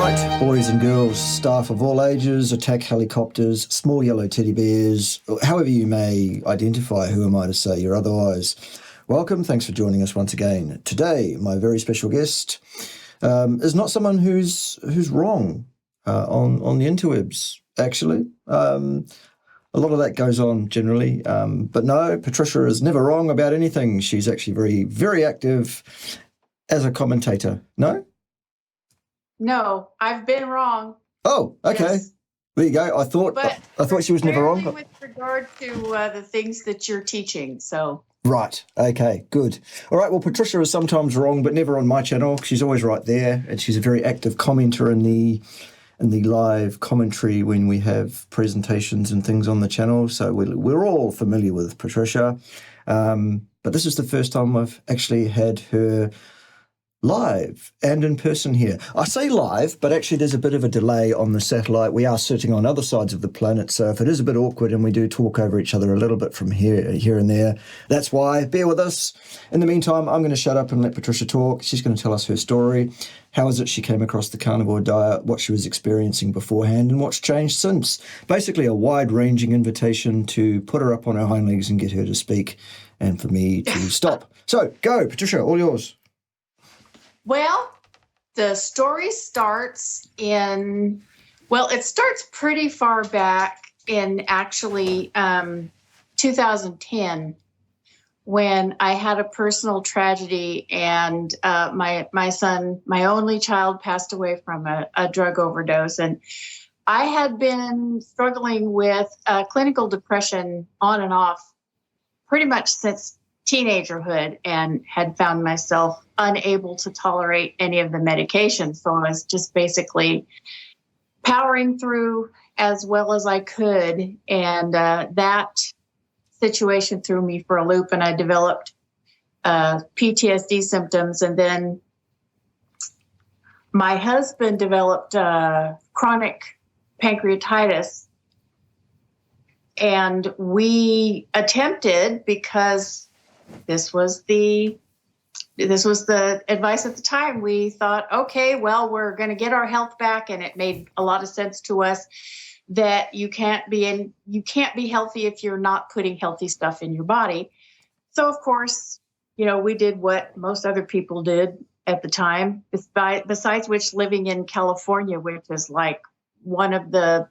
right, boys and girls, staff of all ages, attack helicopters, small yellow teddy bears, however you may identify, who am I to say you're otherwise. Welcome, thanks for joining us once again. Today, my very special guest is not someone who's wrong on the interwebs, actually. A lot of that goes on generally, but no, Patricia is never wrong about anything. She's actually very, very active as a commentator. No? No, I've been wrong. Oh, okay. Yes. There you go. I thought she was never wrong. With regard to the things that you're teaching, so. Right. Okay, good. All right, well, Patricia is sometimes wrong, but never on my channel. She's always right there, and she's a very active commenter in the live commentary when we have presentations and things on the channel. So we're all familiar with Patricia, but this is the first time I've actually had her live and in person here. I say live, but actually there's a bit of a delay on the satellite. We are sitting on other sides of the planet, so if it is a bit awkward and we do talk over each other a little bit from here and there, that's why. Bear with us. In the meantime, I'm going to shut up and let Patricia talk. She's going to tell us her story. How is it she came across the carnivore diet, what she was experiencing beforehand, and what's changed since. Basically a wide-ranging invitation to put her up on her hind legs and get her to speak, and for me to stop. So, go, Patricia, all yours. Well, the story starts it starts pretty far back in actually 2010 when I had a personal tragedy and my son, my only child, passed away from a drug overdose. And I had been struggling with clinical depression on and off pretty much since teenagerhood and had found myself unable to tolerate any of the medication. So I was just basically powering through as well as I could. And that situation threw me for a loop and I developed PTSD symptoms. And then my husband developed chronic pancreatitis. And we attempted, because this was the advice at the time. We thought, okay, well, we're going to get our health back, and it made a lot of sense to us that you can't be healthy if you're not putting healthy stuff in your body. So, of course, we did what most other people did at the time. Besides which, living in California, which is like it's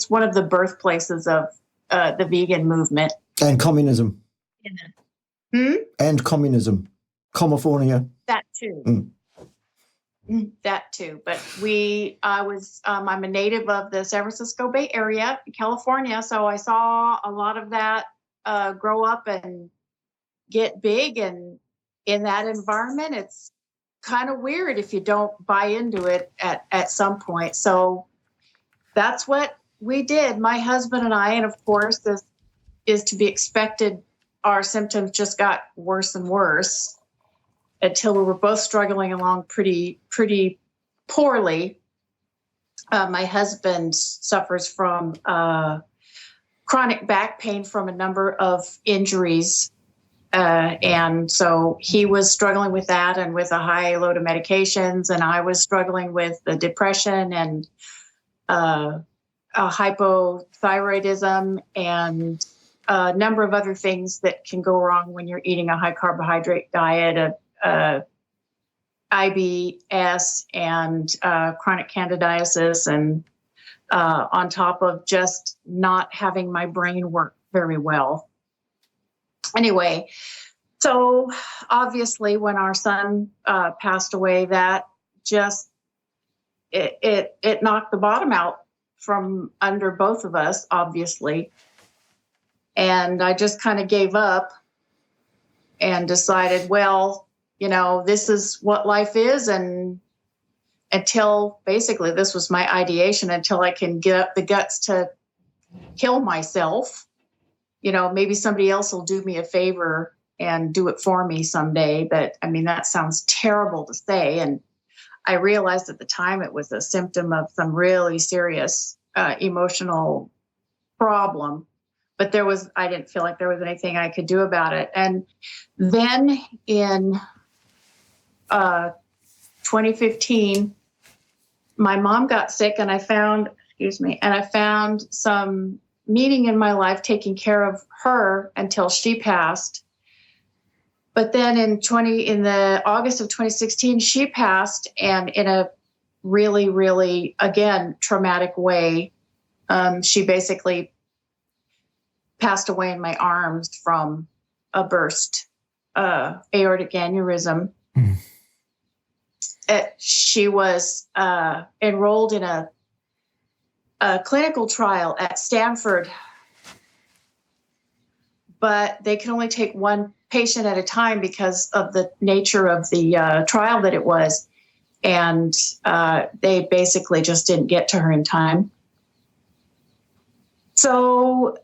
one of the birthplaces of the vegan movement and communism. Hmm? And communism. California. That too. That too. But I'm a native of the San Francisco Bay Area, California. So I saw a lot of that grow up and get big. And in that environment, it's kind of weird if you don't buy into it at some point. So that's what we did, my husband and I. And of course, this is to be expected. Our symptoms just got worse and worse until we were both struggling along pretty poorly. My husband suffers from chronic back pain from a number of injuries. And so he was struggling with that and with a high load of medications. And I was struggling with the depression and hypothyroidism and a number of other things that can go wrong when you're eating a high carbohydrate diet, IBS and chronic candidiasis, and on top of just not having my brain work very well. Anyway, so obviously when our son passed away, that just it knocked the bottom out from under both of us, obviously. And I just kind of gave up and decided, well, this is what life is. And until basically this was my ideation, until I can get up the guts to kill myself, maybe somebody else will do me a favor and do it for me someday. But I mean, that sounds terrible to say. And I realized at the time it was a symptom of some really serious emotional problem. But I didn't feel like there was anything I could do about it. And then in 2015, my mom got sick, and I found some meaning in my life taking care of her until she passed. But then in the August of 2016, she passed, and in a really, really, again, traumatic way. She basically passed away in my arms from a burst aortic aneurysm. She was enrolled in a clinical trial at Stanford, but they could only take one patient at a time because of the nature of the trial that it was. And they basically just didn't get to her in time. So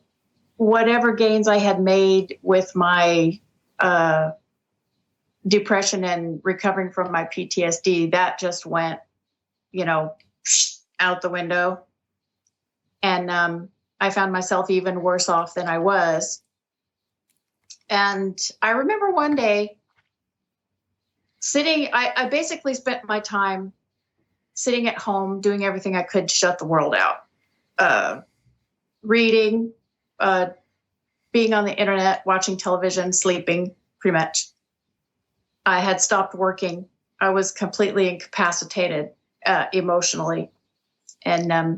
whatever gains I had made with my depression and recovering from my PTSD, that just went, out the window. And I found myself even worse off than I was. And I remember one day I basically spent my time sitting at home, doing everything I could to shut the world out. Reading, being on the internet, watching television, sleeping, pretty much. I had stopped working. I was completely incapacitated emotionally. And I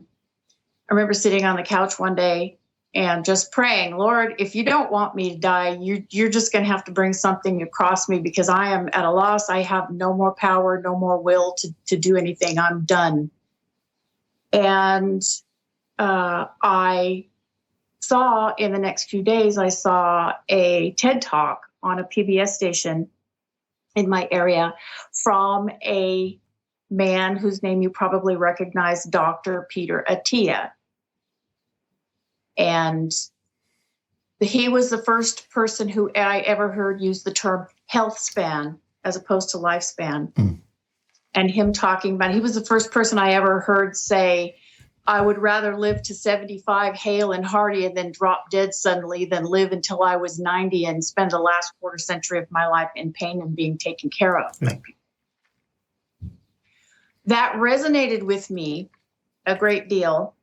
remember sitting on the couch one day and just praying, Lord, if you don't want me to die, you're just going to have to bring something across me, because I am at a loss. I have no more power, no more will to do anything. I'm done. And I saw in the next few days, I saw a TED Talk on a PBS station in my area from a man whose name you probably recognize, Dr. Peter Attia. And he was the first person who I ever heard use the term health span as opposed to lifespan. And him talking about, he was the first person I ever heard say, I would rather live to 75 hale and hearty and then drop dead suddenly than live until I was 90 and spend the last quarter century of my life in pain and being taken care of. That resonated with me a great deal.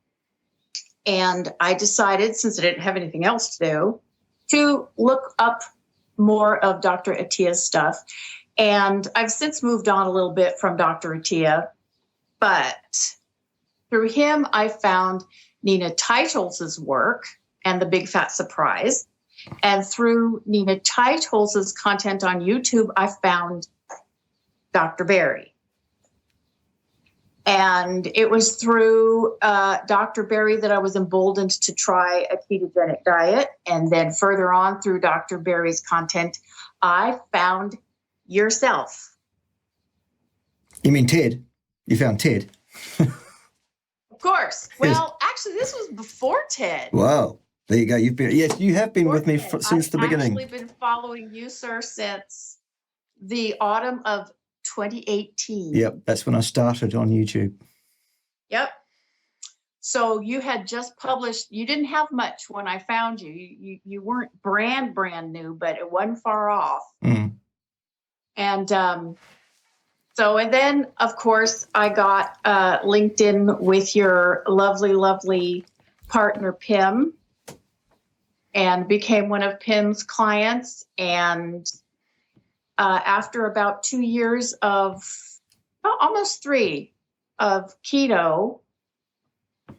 And I decided, since I didn't have anything else to do, to look up more of Dr. Attia's stuff. And I've since moved on a little bit from Dr. Attia, but through him, I found Nina Teicholz's work and The Big Fat Surprise. And through Nina Teicholz's content on YouTube, I found Dr. Berry. And it was through Dr. Berry that I was emboldened to try a ketogenic diet. And then further on through Dr. Berry's content, I found yourself. You mean Ted? You found Ted? Of course. Well, actually, this was before Ted. Wow. There you go. You have been with me since the beginning. I've actually been following you, sir, since the autumn of 2018. Yep, that's when I started on YouTube. Yep. So you had just published, you didn't have much when I found you. You weren't brand new, but it wasn't far off. And and then, of course, I got linked in with your lovely partner, Pim, and became one of Pim's clients. And after about 2 years of, almost 3, of keto,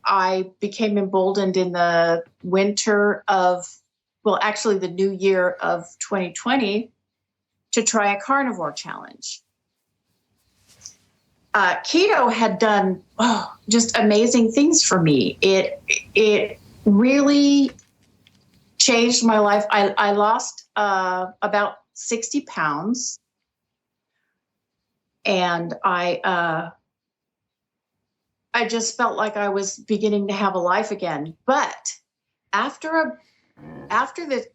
I became emboldened in the winter of, actually the new year of 2020, to try a carnivore challenge. Keto had done just amazing things for me. It really changed my life. I lost about 60 pounds, and I just felt like I was beginning to have a life again. But after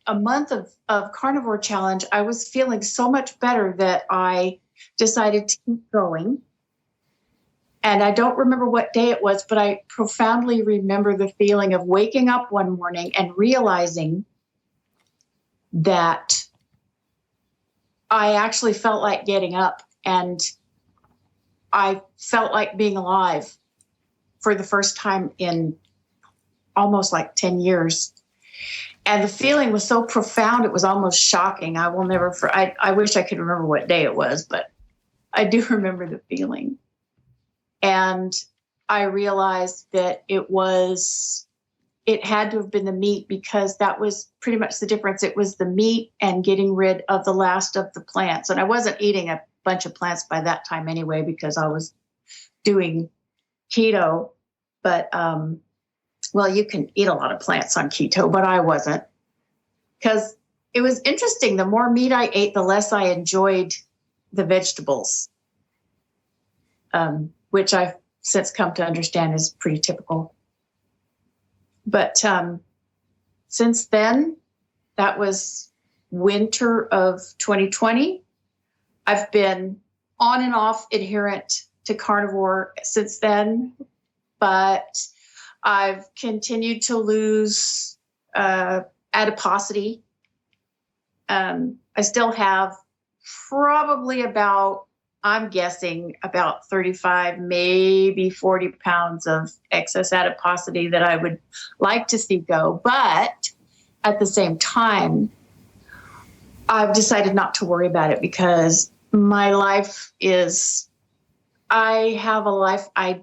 a month of carnivore challenge, I was feeling so much better that I decided to keep going. And I don't remember what day it was, but I profoundly remember the feeling of waking up one morning and realizing that I actually felt like getting up and I felt like being alive for the first time in almost like 10 years. And the feeling was so profound, it was almost shocking. I will never, I wish I could remember what day it was, but I do remember the feeling. And I realized that it had to have been the meat, because that was pretty much the difference. It was the meat and getting rid of the last of the plants. And I wasn't eating a bunch of plants by that time anyway, because I was doing keto. But, well, you can eat a lot of plants on keto, but I wasn't, because it was interesting. The more meat I ate, the less I enjoyed the vegetables, which I've since come to understand is pretty typical. But since then, that was winter of 2020. I've been on and off adherent to carnivore since then, but I've continued to lose adiposity. I still have probably I'm guessing about 35, maybe 40 pounds of excess adiposity that I would like to see go. But at the same time, I've decided not to worry about it, because my life I have a life I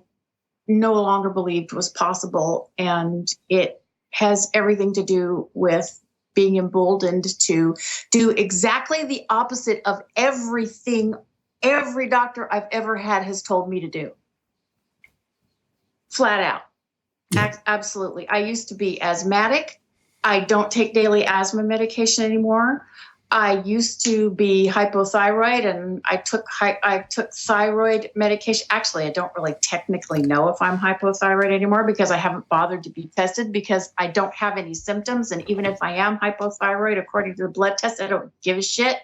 no longer believed was possible. And it has everything to do with being emboldened to do exactly the opposite of everything every doctor I've ever had has told me to do. Flat out. Yeah. Absolutely. I used to be asthmatic. I don't take daily asthma medication anymore. I used to be hypothyroid, and I took thyroid medication. Actually, I don't really technically know if I'm hypothyroid anymore, because I haven't bothered to be tested, because I don't have any symptoms. And even if I am hypothyroid, according to the blood test, I don't give a shit.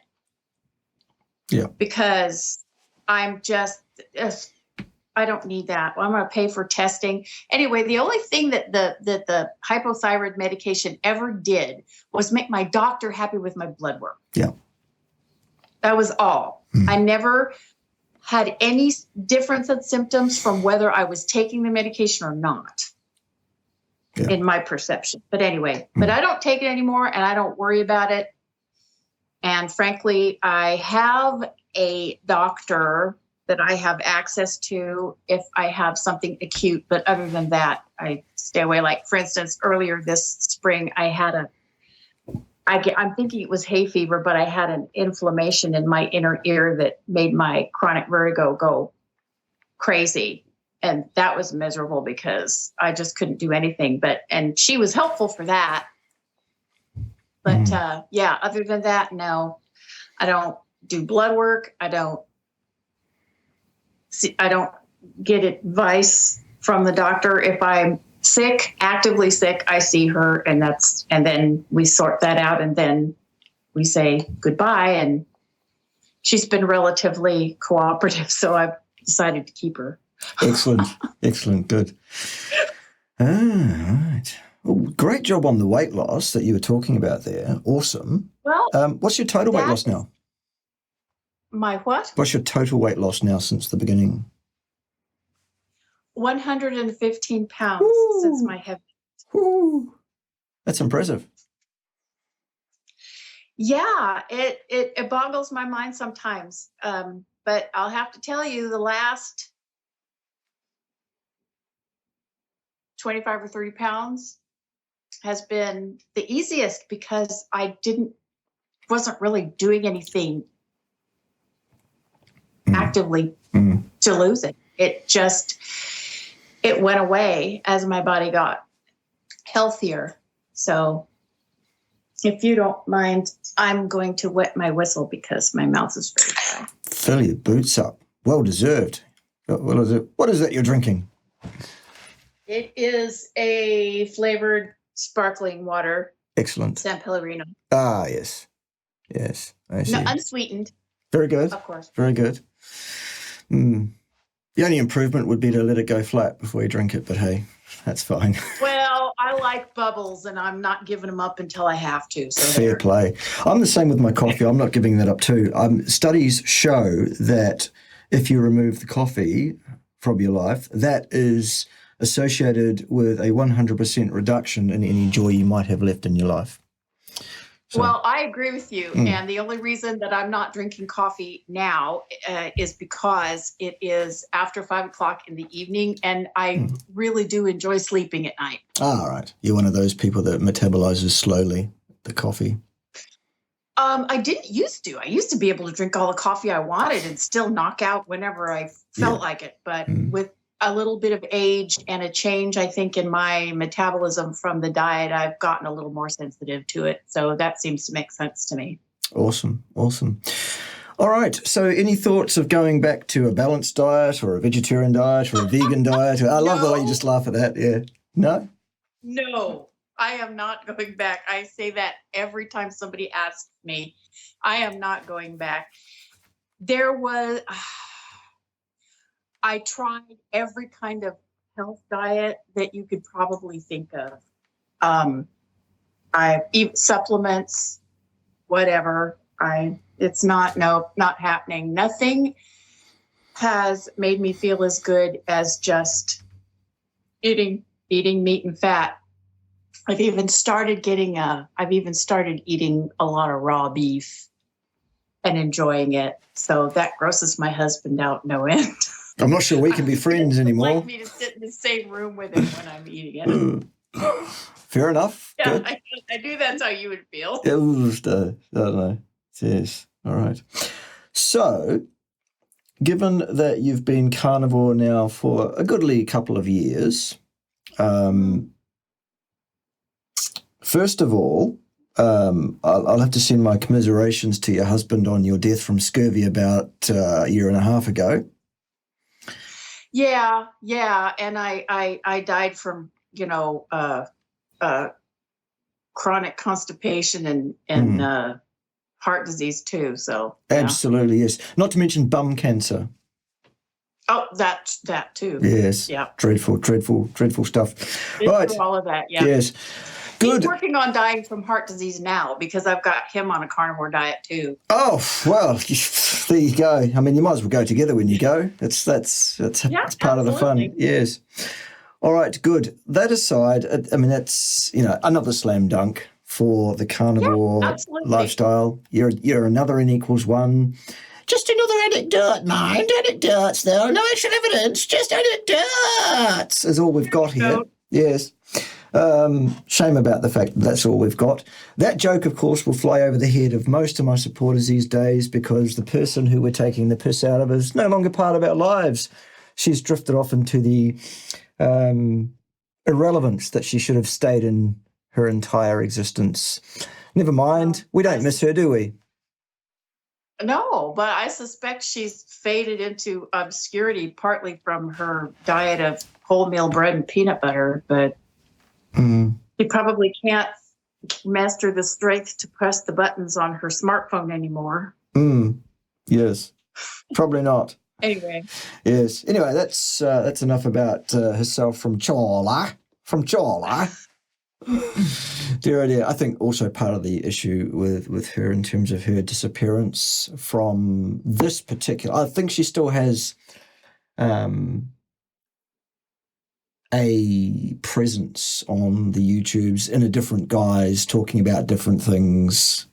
Yeah. Because I'm just, I don't need that. Well, I'm going to pay for testing. Anyway, the only thing that the hypothyroid medication ever did was make my doctor happy with my blood work. Yeah. That was all. I never had any difference in symptoms from whether I was taking the medication or not, in my perception. But anyway, but I don't take it anymore, and I don't worry about it. And frankly, I have a doctor that I have access to if I have something acute. But other than that, I stay away. Like, for instance, earlier this spring, I had I'm thinking it was hay fever, but I had an inflammation in my inner ear that made my chronic vertigo go crazy. And that was miserable, because I just couldn't do anything. And she was helpful for that. But other than that, no, I don't do blood work. I don't get advice from the doctor. If I'm sick, actively sick, I see her, and then we sort that out, and then we say goodbye. And she's been relatively cooperative, so I've decided to keep her. Excellent. Excellent. Good. All right. Well, great job on the weight loss that you were talking about there. Awesome. Well, what's your total weight loss now? My what? What's your total weight loss now since the beginning? 115 pounds since my heavy. Ooh. That's impressive. Yeah, it boggles my mind sometimes. But I'll have to tell you, the last 25 or 30 pounds has been the easiest, because I wasn't really doing anything actively to lose it. It went away as my body got healthier. So if you don't mind, I'm going to wet my whistle, because my mouth is very dry. Fill your boots up. Well deserved. What is it? What is that you're drinking? It is a flavored sparkling water. Excellent. San Pellegrino. Ah, yes. Yes, I see. No, unsweetened. Very good. Of course. Very good. The only improvement would be to let it go flat before you drink it, but hey, that's fine. Well, I like bubbles, and I'm not giving them up until I have to. So fair play. I'm the same with my coffee. I'm not giving that up too. Studies show that if you remove the coffee from your life, that is associated with a 100% reduction in any joy you might have left in your life. So, well, I agree with you. And the only reason that I'm not drinking coffee now is because it is after 5 o'clock in the evening, and I really do enjoy sleeping at night. all right. You're one of those people that metabolizes slowly the coffee. I didn't used to. I used to be able to drink all the coffee I wanted and still knock out whenever I felt like it. But with a little bit of age and a change, I think, in my metabolism from the diet, I've gotten a little more sensitive to it. So that seems to make sense to me. Awesome. All right. So any thoughts of going back to a balanced diet or a vegetarian diet or a vegan diet? I love the way you just laugh at that. Yeah. No? No, I am not going back. I say that every time somebody asks me. I am not going back. I tried every kind of health diet that you could probably think of. I eat supplements, whatever. It's not happening. Nothing has made me feel as good as just eating meat and fat. I've even started eating a lot of raw beef and enjoying it. So that grosses my husband out no end. I'm not sure we can be friends anymore. Like me to sit in the same room with him when I'm eating it. Fair enough. Yeah, Good. I knew that's how you would feel. I don't know. Yes. All right. So, given that you've been carnivore now for a goodly couple of years, first of all, I'll have to send my commiserations to your husband on your death from scurvy about a year and a half ago. Yeah, and I died from chronic constipation and heart disease too. So absolutely, yes. Not to mention bum cancer. Oh, that too. Yes. Yeah. Dreadful stuff. Right. All of that. Yeah. Yes. Good. He's working on dying from heart disease now because I've got him on a carnivore diet too. Oh, well, there you go. I mean, you might as well go together when you go. That's part of the fun. Yes. All right, good. That aside, I mean, that's, another slam dunk for the carnivore lifestyle. You're another N equals one. Just another anecdote, mind. Anecdotes, though. No actual evidence, just anecdotes is all we've got here. Yes. Shame about the fact that that's all we've got. That joke, of course, will fly over the head of most of my supporters these days because the person who we're taking the piss out of is no longer part of our lives. She's drifted off into the irrelevance that she should have stayed in her entire existence. Never mind. We don't miss her, do we? No, but I suspect she's faded into obscurity partly from her diet of wholemeal bread and peanut butter, but she probably can't master the strength to press the buttons on her smartphone anymore. Yes, probably not. Anyway. Yes. Anyway, that's enough about herself from Chola. Dear, dear. I think also part of the issue with her in terms of her disappearance from this particular, I think she still has a presence on the YouTubes in a different guise, talking about different things.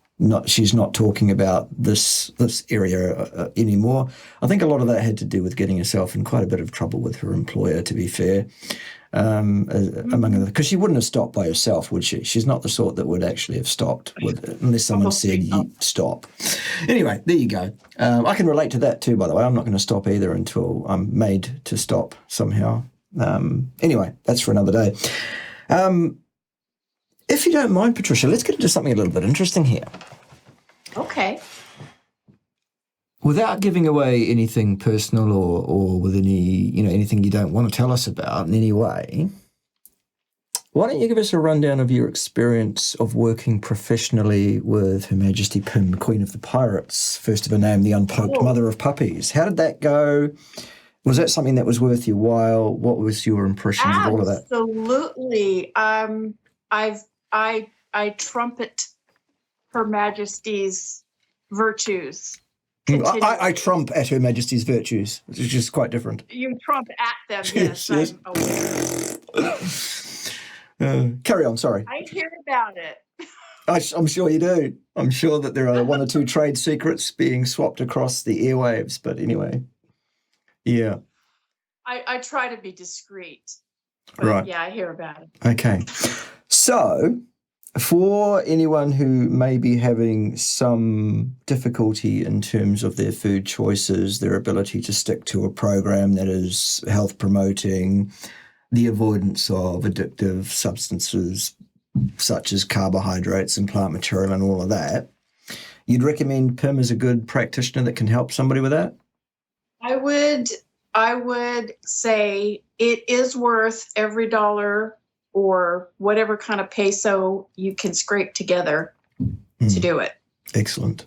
She's not talking about this area anymore. I think a lot of that had to do with getting herself in quite a bit of trouble with her employer, to be fair. Among other, because she wouldn't have stopped by herself, would she? She's not the sort that would actually have stopped unless someone said, stop. Anyway, there you go. I can relate to that too, by the way. I'm not going to stop either until I'm made to stop somehow. Anyway, that's for another day. If you don't mind, Patricia, let's get into something a little bit interesting here. Okay. Without giving away anything personal or with anything you don't want to tell us about in any way, why don't you give us a rundown of your experience of working professionally with Her Majesty Pym, Queen of the Pirates, first of her name, the unpoked mother of puppies? How did that go? Was that something that was worth your while? What was your impressions of all of that? Absolutely. I trumpet Her Majesty's virtues continue. I trump at Her Majesty's virtues, which is just quite different. You trump at them, Yes, yes. yes. I'm aware. Carry on, sorry. I hear about it. I'm sure you do. I'm sure that there are one or two trade secrets being swapped across the airwaves, but anyway, yeah. I try to be discreet. But Right. yeah, I hear about it. Okay. So, for anyone who may be having some difficulty in terms of their food choices, their ability to stick to a program that is health promoting, the avoidance of addictive substances such as carbohydrates and plant material and all of that, you'd recommend Pim as a good practitioner that can help somebody with that? I would say it is worth every dollar or whatever kind of peso you can scrape together to do it. Excellent.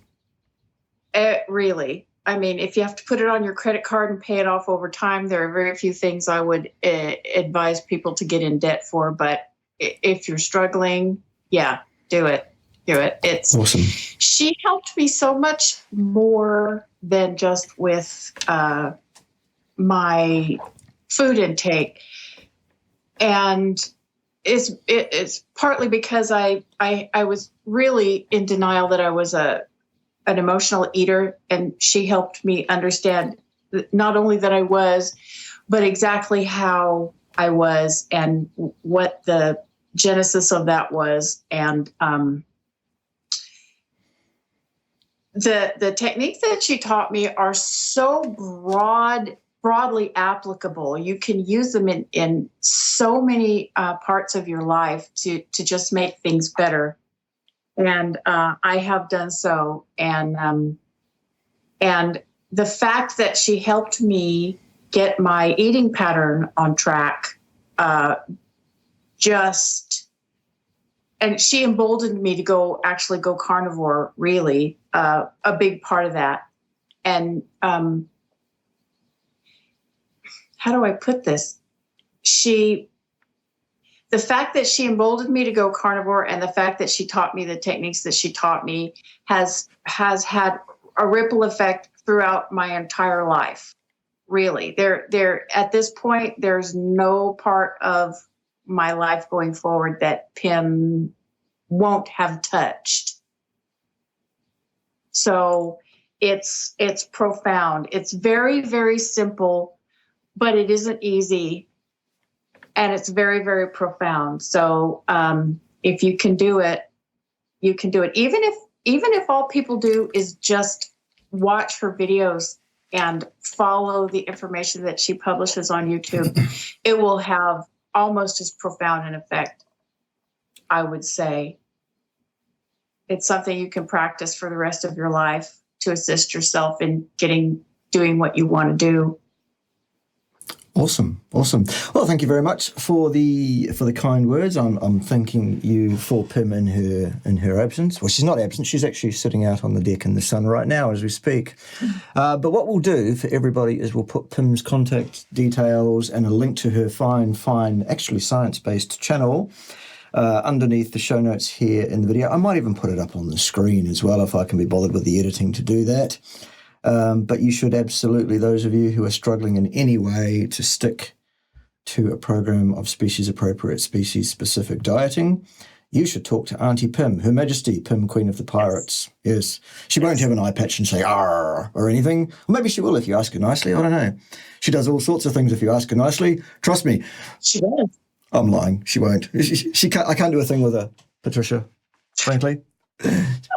Really. I mean, if you have to put it on your credit card and pay it off over time, there are very few things I would advise people to get in debt for. But if you're struggling, yeah, do it. Do it. It's awesome. She helped me so much more than just with my food intake. And it's partly because I was really in denial that I was an emotional eater, and she helped me understand not only that I was, but exactly how I was and what the genesis of that was. And the techniques that she taught me are so broadly applicable. You can use them in so many parts of your life to just make things better. And I have done so. And the fact that she helped me get my eating pattern on track, and she emboldened me to actually go carnivore, really, a big part of that. And how do I put this? The fact that she emboldened me to go carnivore and the fact that she taught me the techniques that she taught me has had a ripple effect throughout my entire life. Really, there at this point, there's no part of my life going forward that Pim won't have touched. So it's profound. It's very, very simple, but it isn't easy. And it's very, very profound. So if you can do it, you can do it. Even if all people do is just watch her videos and follow the information that she publishes on YouTube, it will have almost as profound an effect, I would say. It's something you can practice for the rest of your life to assist yourself in doing what you want to do. Awesome. Well, thank you very much for the kind words. I'm thanking you for Pim in her absence. Well, she's not absent. She's actually sitting out on the deck in the sun right now as we speak. But what we'll do for everybody is we'll put Pim's contact details and a link to her fine, actually science-based channel underneath the show notes here in the video. I might even put it up on the screen as well if I can be bothered with the editing to do that. But you should absolutely, those of you who are struggling in any way to stick to a program of species-appropriate, species-specific dieting, you should talk to Auntie Pim, Her Majesty Pim, Queen of the Pirates. Yes. She won't have an eye patch and say, "Arr," or anything. Or maybe she will if you ask her nicely. I don't know. She does all sorts of things if you ask her nicely. Trust me. She does. I'm lying. She won't. She can't. I can't do a thing with her, Patricia, frankly.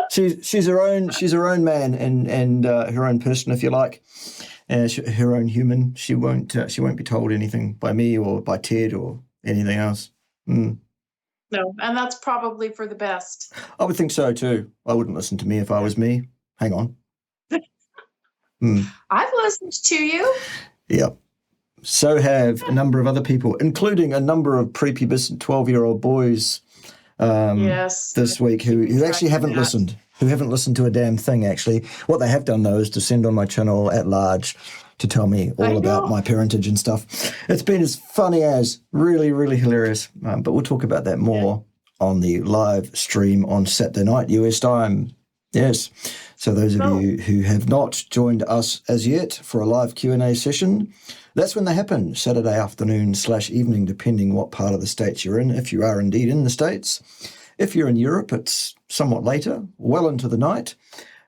She's her own man and her own person, if you like, her own human. She won't be told anything by me or by Ted or anything else. No, and that's probably for the best. I would think so too. I wouldn't listen to me if I was me. Hang on. I've listened to you. Yep. So have a number of other people, including a number of prepubescent 12-year-old boys this week who actually haven't listened. Who haven't listened to a damn thing, actually. What they have done, though, is descend on my channel at large to tell me all about my parentage and stuff. It's been as funny as, really, really hilarious. But we'll talk about that more on the live stream on Saturday night, US time. Yes. So those of you who have not joined us as yet for a live Q&A session, that's when they happen, Saturday afternoon/evening, depending what part of the States you're in, if you are indeed in the States. If you're in Europe, it's somewhat later, well into the night.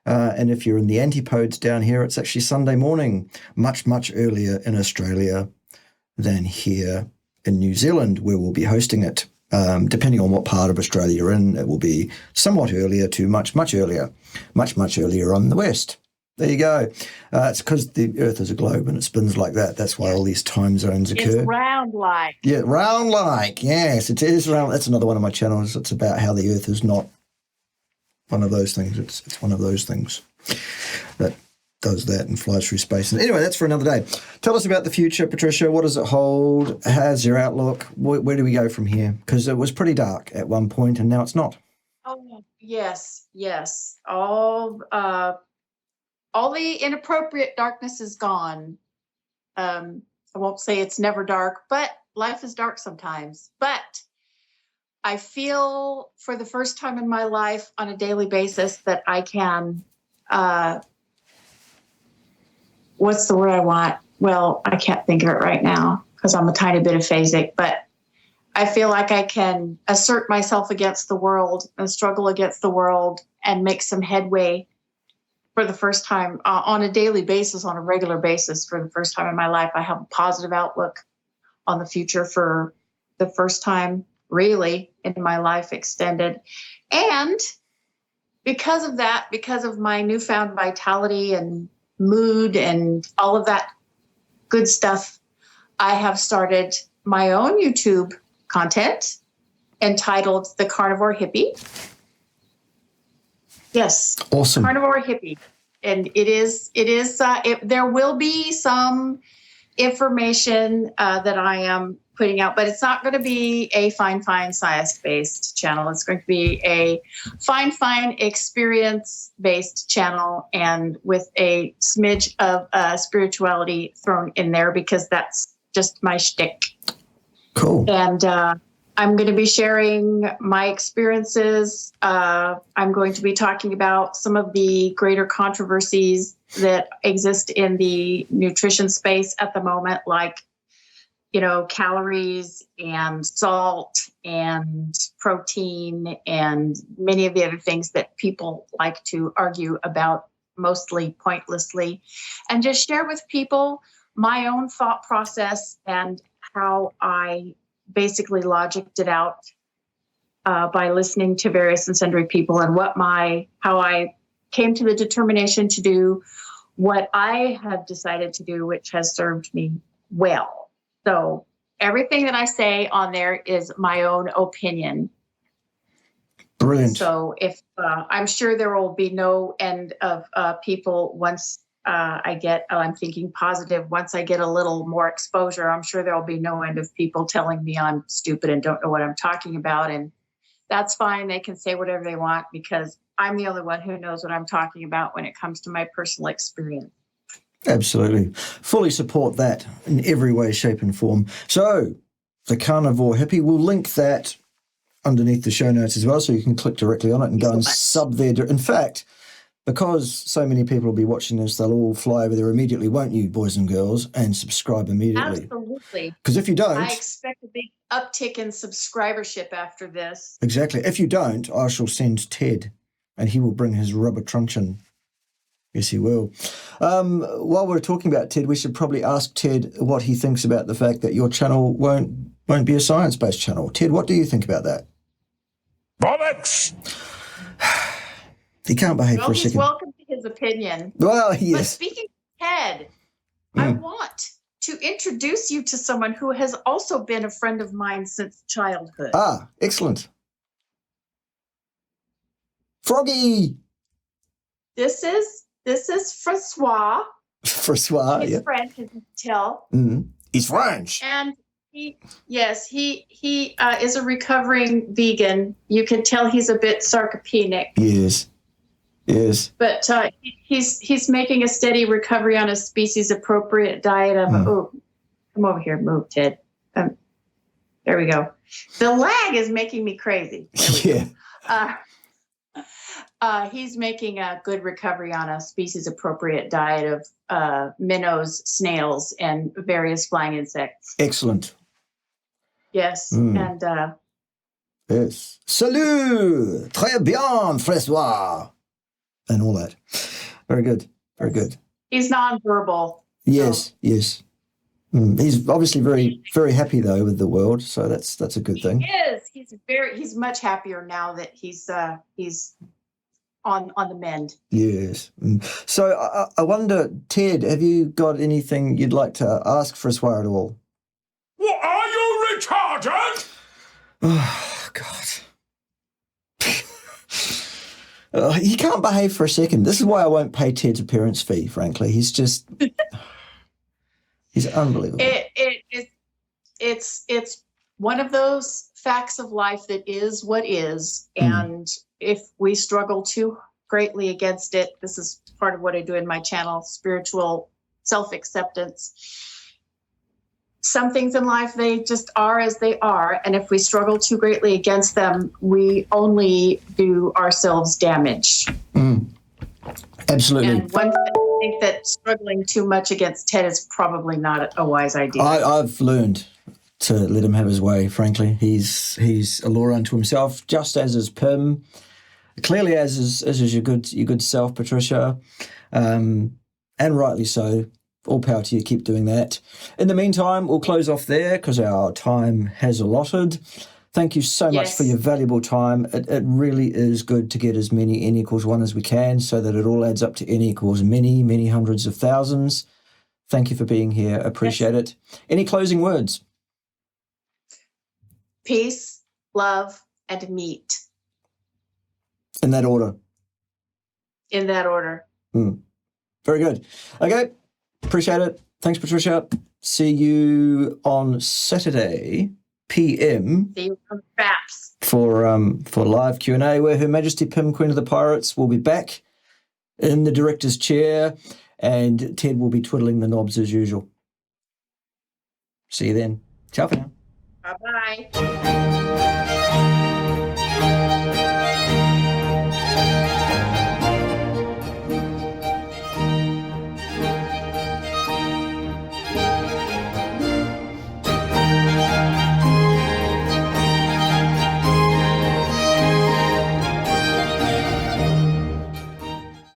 And if you're in the antipodes down here, it's actually Sunday morning, much, much earlier in Australia than here in New Zealand, where we'll be hosting it. Depending on what part of Australia you're in, it will be somewhat earlier to much, much earlier on the west. There you go. It's because the Earth is a globe and it spins like that. That's why all these time zones occur. It's round-like. Yeah, round-like. Yes, it is round. That's another one of my channels. It's about how the Earth is not one of those things. It's one of those things that does that and flies through space. And anyway, that's for another day. Tell us about the future, Patricia. What does it hold? How's your outlook? Where do we go from here? Because it was pretty dark at one point and now it's not. Oh, yes. All the inappropriate darkness is gone. I won't say it's never dark, but life is dark sometimes. But I feel for the first time in my life on a daily basis that I can, what's the word I want? Well, I can't think of it right now because I'm a tiny bit aphasic, but I feel like I can assert myself against the world and struggle against the world and make some headway for the first time on a daily basis, on a regular basis. For the first time in my life, I have a positive outlook on the future for the first time really in my life extended. And because of that, because of my newfound vitality and mood and all of that good stuff, I have started my own YouTube content entitled The Carnivore Hippie. Yes. Awesome. Carnivore Hippie. And there will be some information that I am putting out, but it's not going to be a fine science-based channel. It's going to be a fine experience-based channel and with a smidge of spirituality thrown in there because that's just my shtick. Cool. And I'm going to be sharing my experiences. I'm going to be talking about some of the greater controversies that exist in the nutrition space at the moment, like, calories and salt and protein and many of the other things that people like to argue about, mostly pointlessly, and just share with people my own thought process and how I basically logicked it out by listening to various and sundry people and how I came to the determination to do what I have decided to do, which has served me well. So everything that I say on there is my own opinion. Brilliant. So if I'm sure there will be no end of people once I'm thinking positive, once I get a little more exposure, I'm sure there will be no end of people telling me I'm stupid and don't know what I'm talking about. And that's fine. They can say whatever they want because I'm the only one who knows what I'm talking about when it comes to my personal experience. Absolutely. Fully support that in every way, shape and form. So the Carnivore Hippie, we'll link that underneath the show notes as well, so you can click directly on it and go and sub there. In fact, because so many people will be watching this, they'll all fly over there immediately, won't you, boys and girls, and subscribe immediately. Absolutely. Because if you don't... I expect a big uptick in subscribership after this. Exactly. If you don't, I shall send Ted, and he will bring his rubber truncheon. Yes, he will. While we're talking about Ted, we should probably ask Ted what he thinks about the fact that your channel won't be a science-based channel. Ted, what do you think about that? Bollocks! He can't behave for a second. He's welcome to his opinion. Well, yes. But speaking of Ted, I want to introduce you to someone who has also been a friend of mine since childhood. Ah, excellent. Froggy! This is Francois. Francois, His yeah. French, as you can tell. Mm-hmm. He's French. And he is a recovering vegan. You can tell he's a bit sarcopenic. Yes. But he's making a steady recovery on a species-appropriate diet of. Oh, come over here, move, Ted. There we go. The lag is making me crazy. Yeah. He's making a good recovery on a species-appropriate diet of minnows, snails, and various flying insects. Excellent. Yes, Mm. and Yes. Salut! Très bien, François! And all that. Very good. Very good. he's nonverbal. Yes, So. yes. He's obviously very, very happy though with the world, so that's a good thing. He is. He's much happier now that he's on the mend. Yes. So I wonder, Ted, have you got anything you'd like to ask François at all? What, are you retarded? Oh, God. He can't behave for a second. This is why I won't pay Ted's appearance fee, frankly. He's just... he's unbelievable. It's one of those facts of life that is what is. And if we struggle too greatly against it, this is part of what I do in my channel, spiritual self-acceptance. Some things in life, they just are as they are. And if we struggle too greatly against them, we only do ourselves damage. Absolutely. And one thing, I think that struggling too much against Ted is probably not a wise idea. I've learned to let him have his way, frankly. He's a law unto himself, just as is Pim. Clearly as is your good self, Patricia. And rightly so. All power to you. Keep doing that. In the meantime, we'll close off there because our time has allotted. Thank you so much for your valuable time. It really is good to get as many N equals 1 as we can so that it all adds up to N equals many, many hundreds of thousands. Thank you for being here. Appreciate it. Any closing words? Peace, love, and meat. In that order. In that order. Very good. Okay. Appreciate it. Thanks, Patricia. See you on Saturday PM. See you on Faps. For live Q&A, where Her Majesty Pim, Queen of the Pirates, will be back in the director's chair, and Ted will be twiddling the knobs as usual. See you then. Ciao for now. Bye-bye.